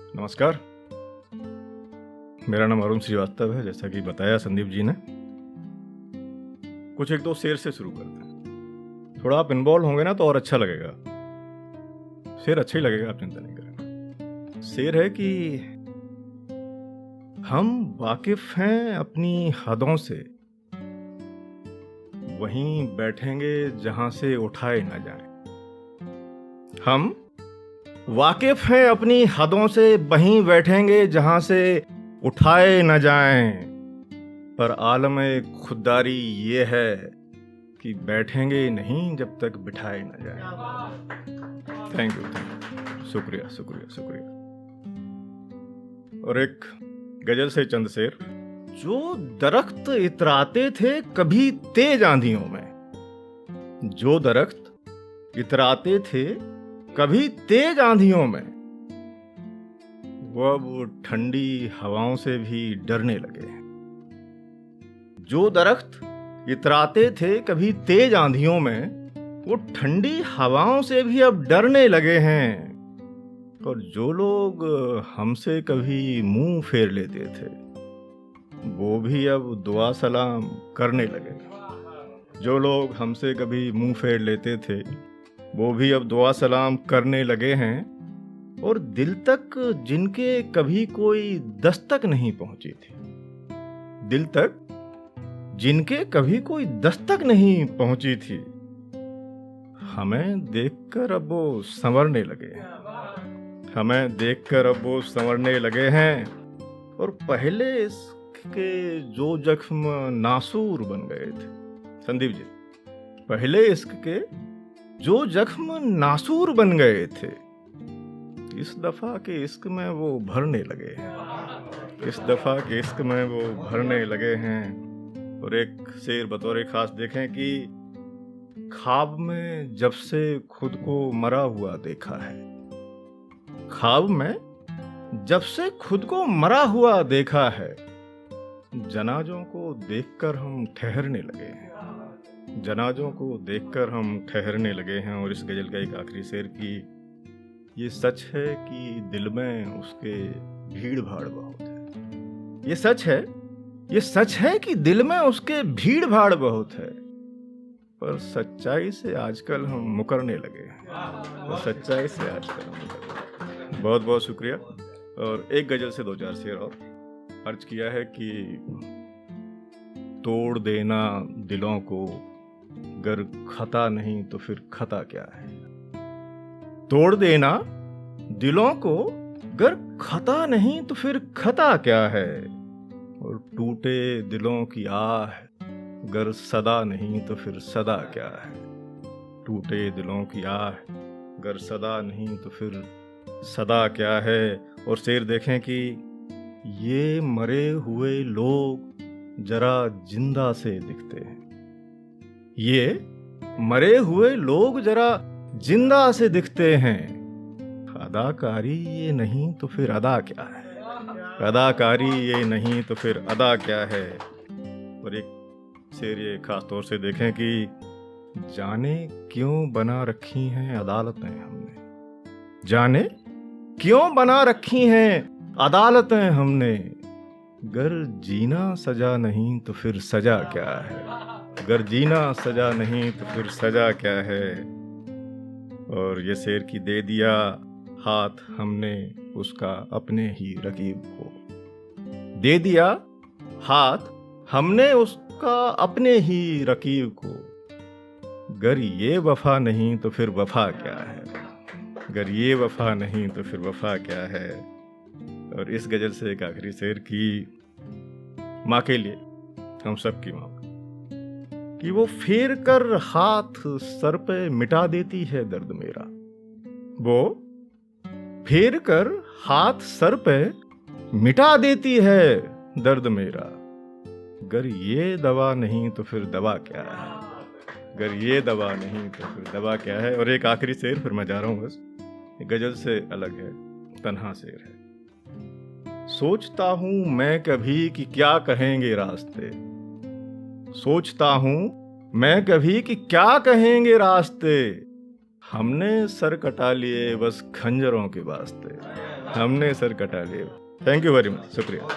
नमस्कार। मेरा नाम अरुण श्रीवास्तव है। जैसा कि बताया संदीप जी ने, कुछ एक दो शेर से शुरू करते हैं। थोड़ा आप इन्वॉल्व होंगे ना तो और अच्छा लगेगा। शेर अच्छा ही लगेगा, आप चिंता नहीं करें। शेर है कि हम वाकिफ हैं अपनी हदों से, वहीं बैठेंगे जहां से उठाए ना जाए। हम वाकिफ हैं अपनी हदों से, वहीं बैठेंगे जहां से उठाए न जाएं। पर आलम खुददारी ये है कि बैठेंगे नहीं जब तक बिठाए न जाएं। थैंक यू, शुक्रिया शुक्रिया शुक्रिया। और एक गजल से चंद शेर। जो दरख्त इतराते थे कभी तेज आंधियों में, जो दरख्त इतराते थे कभी तेज आंधियों में, वो अब ठंडी हवाओं से भी डरने लगे। जो दरख्त इतराते थे कभी तेज आंधियों में, वो ठंडी हवाओं से भी अब डरने लगे हैं। और जो लोग हमसे कभी मुंह फेर लेते थे, वो भी अब दुआ सलाम करने लगे। जो लोग हमसे कभी मुंह फेर लेते थे, वो भी अब दुआ सलाम करने लगे हैं। और दिल तक जिनके कभी कोई दस्तक नहीं पहुंची थी, दिल तक जिनके कभी कोई दस्तक नहीं पहुंची थी, हमें देखकर अब वो संवरने लगे हैं। हमें देखकर अब वो संवरने लगे हैं। और पहले इसके जो जख्म नासूर बन गए थे, संदीप जी, पहले इसके जो जख्म नासूर बन गए थे, इस दफा के इश्क में वो भरने लगे हैं। इस दफा के इश्क में वो भरने लगे हैं। और एक शेर बतौर खास देखें कि ख्वाब में जब से खुद को मरा हुआ देखा है, ख्वाब में जब से खुद को मरा हुआ देखा है, जनाजों को देखकर हम ठहरने लगे हैं। जनाजों को देखकर हम ठहरने लगे हैं। और इस गजल का एक आखिरी शेर की, ये सच है कि दिल में उसके भीड़ भाड़ बहुत है। ये सच है कि दिल में उसके भीड़ भाड़ बहुत है। पर सच्चाई से आजकल हम मुकरने लगे हैं। और सच्चाई से आजकल हम मुकरने लगे हैं। बहुत बहुत शुक्रिया। और एक गजल से दो चार शेर और अर्ज किया है कि तोड़ देना दिलों को गर खता नहीं तो फिर खता क्या है। तोड़ देना दिलों को गर खता नहीं तो फिर खता क्या है। और टूटे दिलों की आह गर सदा नहीं तो फिर सदा क्या है। टूटे दिलों की आह गर सदा नहीं तो फिर सदा क्या है। और शेर देखें कि ये मरे हुए लोग जरा जिंदा से दिखते हैं। ये मरे हुए लोग जरा जिंदा से दिखते हैं। अदाकारी ये नहीं तो फिर अदा क्या है। अदाकारी ये नहीं तो फिर अदा क्या है। और एक शेर ये खास तौर से देखें कि जाने क्यों बना रखी हैं अदालतें हमने। जाने क्यों बना रखी हैं अदालतें हमने। गर जीना सजा नहीं तो फिर सजा क्या है। गर जीना सजा नहीं तो फिर सजा क्या है। और ये शेर की दे दिया हाथ हमने उसका अपने ही रकीब को। दे दिया हाथ हमने उसका अपने ही रकीब को। गर ये वफा नहीं तो फिर वफा क्या है। गर ये वफा नहीं तो फिर वफा क्या है। और इस गजल से एक आखिरी शेर की, माँ के लिए, हम सब की माँ, कि वो फेर कर हाथ सर पे मिटा देती है दर्द मेरा। वो फेर कर हाथ सर पे मिटा देती है दर्द मेरा। गर ये दवा नहीं तो फिर दवा क्या है। गर ये दवा नहीं तो फिर दवा क्या है। और एक आखिरी शेर, फिर मैं जा रहा हूं बस। गजल से अलग है, तन्हा शेर है। सोचता हूं मैं कभी कि क्या कहेंगे रास्ते। सोचता हूं मैं कभी कि क्या कहेंगे रास्ते। हमने सर कटा लिए बस खंजरों के वास्ते। हमने सर कटा लिए। थैंक यू वेरी मच, शुक्रिया।